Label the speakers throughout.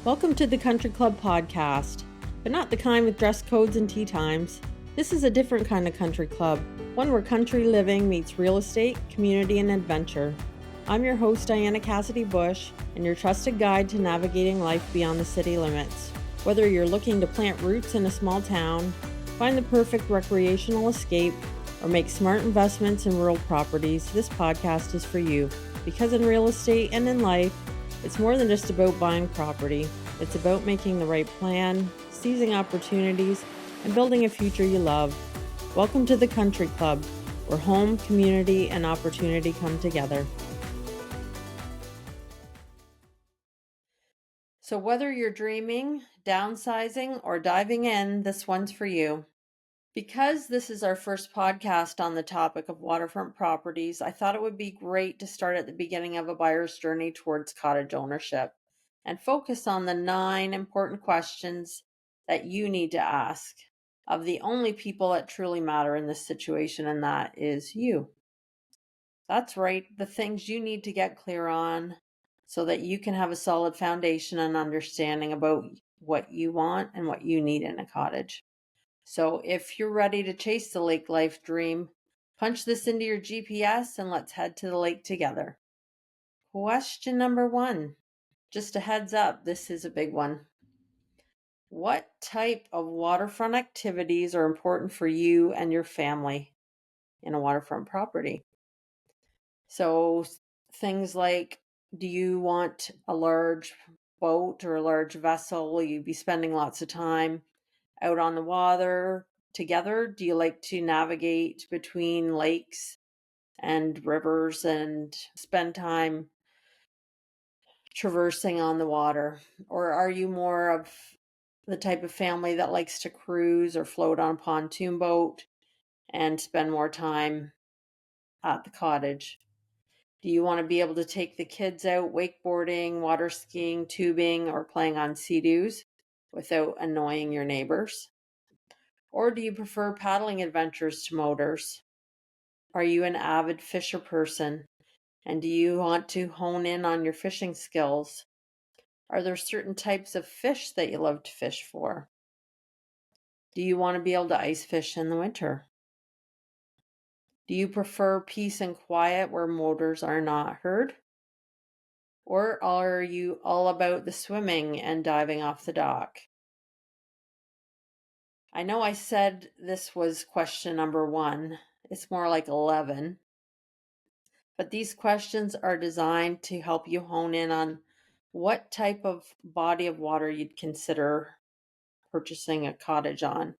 Speaker 1: Welcome to the Country Club podcast, but not the kind with dress codes and tea times. This is a different kind of country club, one where country living meets real estate, community, and adventure. I'm your host, Diana Cassidy-Bush, and your trusted guide to navigating life beyond the city limits. Whether you're looking to plant roots in a small town, find the perfect recreational escape, or make smart investments in rural properties, this podcast is for you. Because in real estate and in life, it's more than just about buying property. It's about making the right plan, seizing opportunities, and building a future you love. Welcome to the Country Club, where home, community, and opportunity come together. So whether you're dreaming, downsizing, or diving in, this one's for you. Because this is our first podcast on the topic of waterfront properties, I thought it would be great to start at the beginning of a buyer's journey towards cottage ownership and focus on the 9 important questions that you need to ask of the only people that truly matter in this situation, and that is you. That's right, the things you need to get clear on so that you can have a solid foundation and understanding about what you want and what you need in a cottage. So if you're ready to chase the lake life dream, punch this into your GPS and let's head to the lake together. Question number 1. Just a heads up, this is a big one. What type of waterfront activities are important for you and your family in a waterfront property? So things like, do you want a large boat or a large vessel? Will you be spending lots of time out on the water together? Do you like to navigate between lakes and rivers and spend time traversing on the water? Or are you more of the type of family that likes to cruise or float on a pontoon boat and spend more time at the cottage? Do you want to be able to take the kids out wakeboarding, water skiing, tubing, or playing on sea-doos without annoying your neighbors? Or do you prefer paddling adventures to motors? Are you an avid fisher person? And do you want to hone in on your fishing skills? Are there certain types of fish that you love to fish for? Do you want to be able to ice fish in the winter? Do you prefer peace and quiet where motors are not heard? Or are you all about the swimming and diving off the dock? I know I said this was question number 1. It's more like 11. But these questions are designed to help you hone in on what type of body of water you'd consider purchasing a cottage on.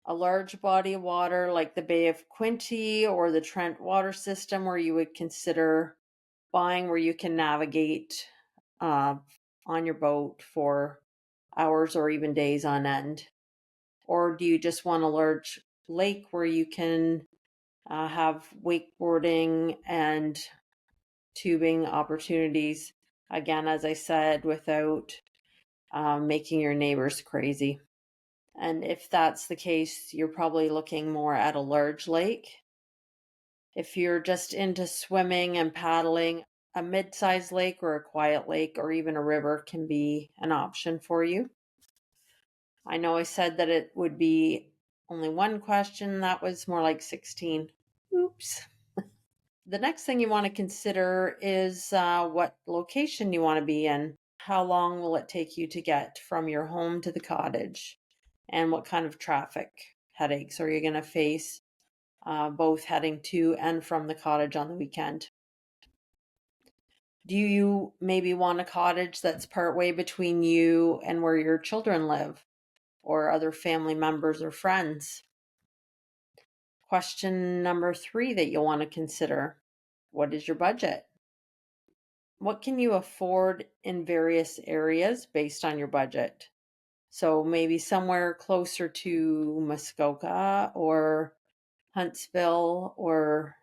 Speaker 1: A large body of water like the Bay of Quinte or the Trent water system, where you would consider buying, where you can navigate on your boat for hours or even days on end? Or do you just want a large lake where you can have wakeboarding and tubing opportunities, again, as I said, without making your neighbors crazy? And if that's the case, you're probably looking more at a large lake. If you're just into swimming and paddling, a mid-sized lake or a quiet lake or even a river can be an option for you. I know I said that it would be only one question. That was more like 16. Oops. The next thing you want to consider is what location you want to be in. How long will it take you to get from your home to the cottage? And what kind of traffic headaches are you going to face both heading to and from the cottage on the weekend? Do you maybe want a cottage that's partway between you and where your children live or other family members or friends? Question number 3 that you'll want to consider: what is your budget? What can you afford in various areas based on your budget? So maybe somewhere closer to Muskoka or Huntsville or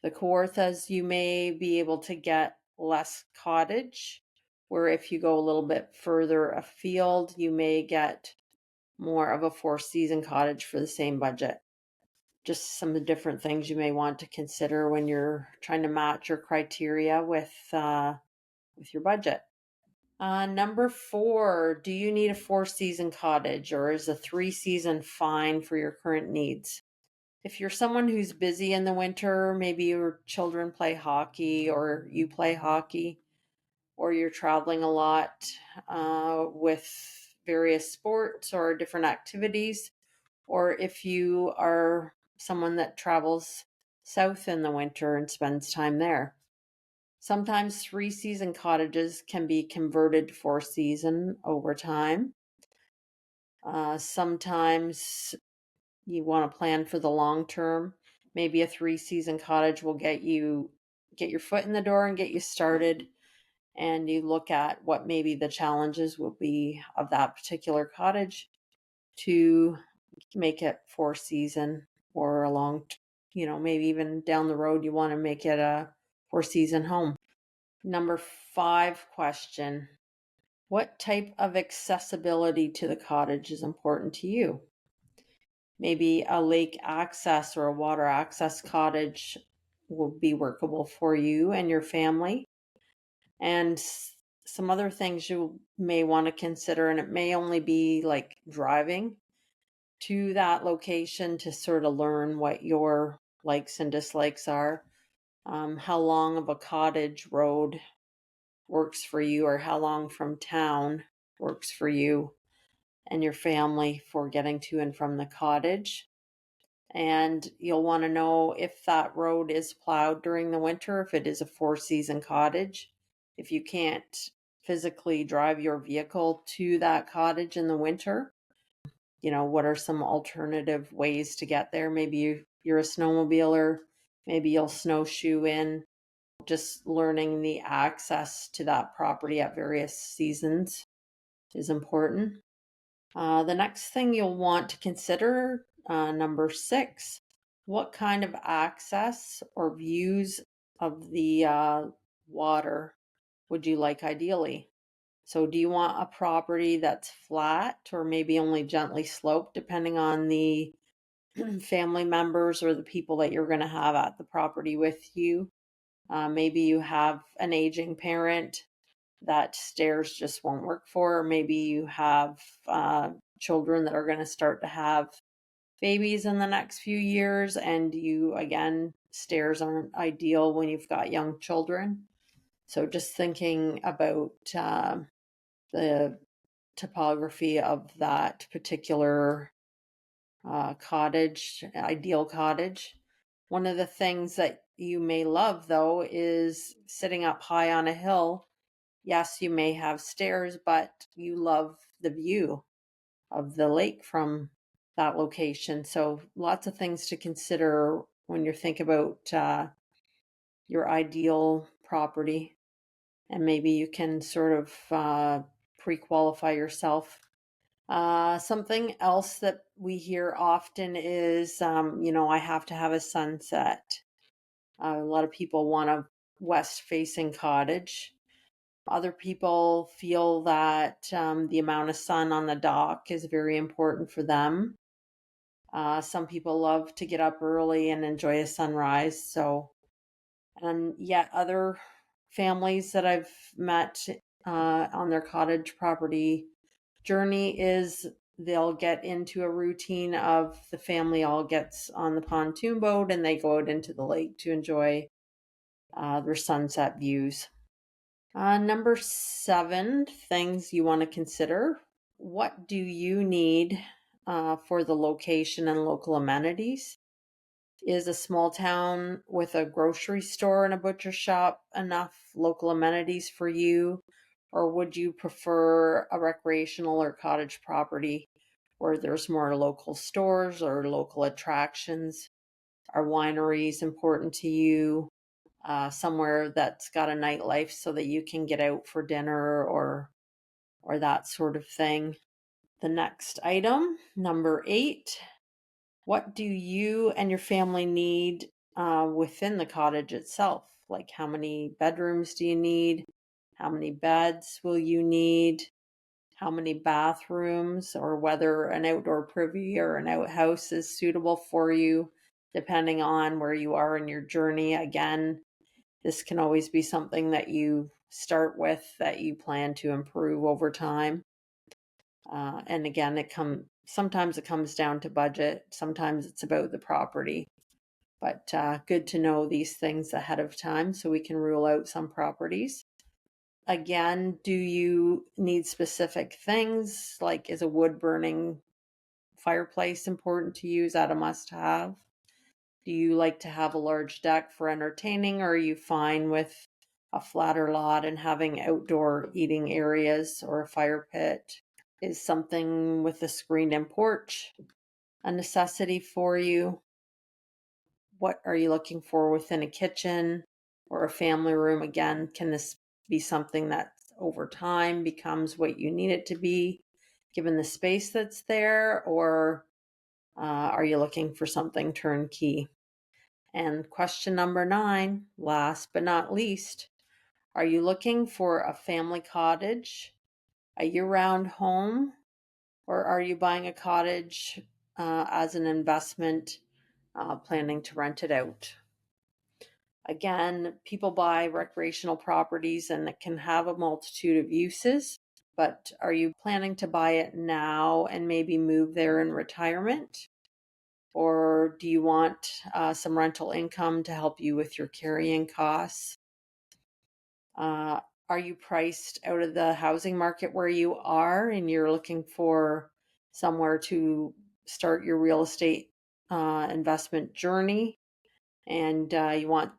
Speaker 1: the Kawarthas, you may be able to get less cottage, where if you go a little bit further afield, you may get more of a 4-season cottage for the same budget. Just some of the different things you may want to consider when you're trying to match your criteria with your budget. Number 4, do you need a 4-season cottage or is a 3-season fine for your current needs? If you're someone who's busy in the winter, maybe your children play hockey or you play hockey, or you're traveling a lot with various sports or different activities, or if you are someone that travels south in the winter and spends time there. Sometimes 3-season cottages can be converted to 4-season over time. Sometimes you want to plan for the long term. Maybe a 3-season cottage will get your foot in the door and get you started, and you look at what maybe the challenges will be of that particular cottage to make it 4-season, or a maybe even down the road you want to make it a 4-season home. Number 5 question: what type of accessibility to the cottage is important to you? Maybe a lake access or a water access cottage will be workable for you and your family. And some other things you may want to consider, and it may only be like driving to that location to sort of learn what your likes and dislikes are. How long of a cottage road works for you, or how long from town works for you and your family for getting to and from the cottage. And you'll want to know if that road is plowed during the winter, if it is a 4-season cottage. If you can't physically drive your vehicle to that cottage in the winter, what are some alternative ways to get there? Maybe you're a snowmobiler, maybe you'll snowshoe in. Just learning the access to that property at various seasons is important. The next thing you'll want to consider, number 6, what kind of access or views of the water would you like ideally? So do you want a property that's flat or maybe only gently sloped, depending on the family members or the people that you're going to have at the property with you? Maybe you have an aging parent that stairs just won't work for, or maybe you have children that are going to start to have babies in the next few years, and again, stairs aren't ideal when you've got young children. So just thinking about the topography of that particular ideal cottage. One of the things that you may love, though, is sitting up high on a hill. Yes, you may have stairs, but you love the view of the lake from that location. So lots of things to consider when you think about your ideal property, and maybe you can sort of pre-qualify yourself. Something else that we hear often is, I have to have a sunset. A lot of people want a west-facing cottage. Other people feel that the amount of sun on the dock is very important for them. Some people love to get up early and enjoy a sunrise. And yet other families that I've met on their cottage property journey is they'll get into a routine of the family all gets on the pontoon boat and they go out into the lake to enjoy their sunset views. Number 7, things you want to consider. What do you need for the location and local amenities? Is a small town with a grocery store and a butcher shop enough local amenities for you? Or would you prefer a recreational or cottage property where there's more local stores or local attractions? Are wineries important to you? Somewhere that's got a nightlife so that you can get out for dinner or that sort of thing. The next item, number 8, what do you and your family need within the cottage itself? Like, how many bedrooms do you need? How many beds will you need? How many bathrooms, or whether an outdoor privy or an outhouse is suitable for you, depending on where you are in your journey. Again, this can always be something that you start with that you plan to improve over time. And again, sometimes it comes down to budget, sometimes it's about the property. But good to know these things ahead of time so we can rule out some properties. Again, do you need specific things? Like, is a wood burning fireplace important to you? Is that a must have? Do you like to have a large deck for entertaining, or are you fine with a flatter lot and having outdoor eating areas or a fire pit? Is something with a screened-in porch a necessity for you? What are you looking for within a kitchen or a family room? Again, can this be something that over time becomes what you need it to be, given the space that's there, or are you looking for something turnkey? And question number 9, last but not least, are you looking for a family cottage, a year-round home, or are you buying a cottage as an investment, planning to rent it out? Again, people buy recreational properties and it can have a multitude of uses, but are you planning to buy it now and maybe move there in retirement? Or do you want some rental income to help you with your carrying costs? Are you priced out of the housing market where you are and you're looking for somewhere to start your real estate investment journey? And you want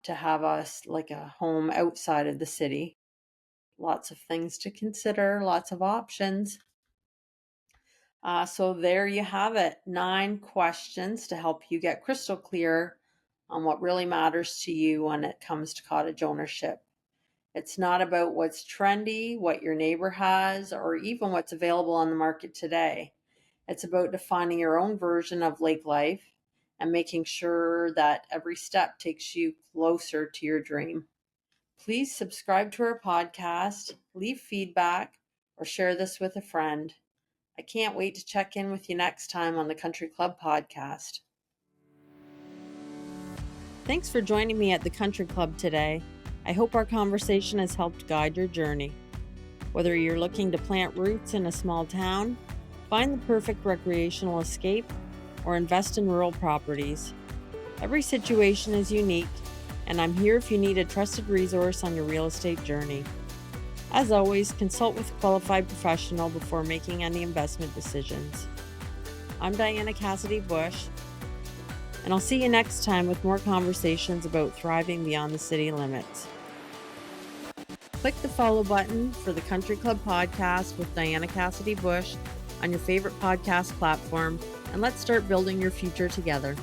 Speaker 1: to have like a home outside of the city? Lots of things to consider, lots of options. So there you have it, 9 questions to help you get crystal clear on what really matters to you when it comes to cottage ownership. It's not about what's trendy, what your neighbor has, or even what's available on the market today. It's about defining your own version of lake life and making sure that every step takes you closer to your dream. Please subscribe to our podcast, leave feedback, or share this with a friend. I can't wait to check in with you next time on the Country Club Podcast. Thanks for joining me at the Country Club today. I hope our conversation has helped guide your journey. Whether you're looking to plant roots in a small town, find the perfect recreational escape, or invest in rural properties, every situation is unique, and I'm here if you need a trusted resource on your real estate journey. As always, consult with a qualified professional before making any investment decisions. I'm Diana Cassidy-Bush, and I'll see you next time with more conversations about thriving beyond the city limits. Click the follow button for the Country Club Podcast with Diana Cassidy-Bush on your favorite podcast platform, and let's start building your future together.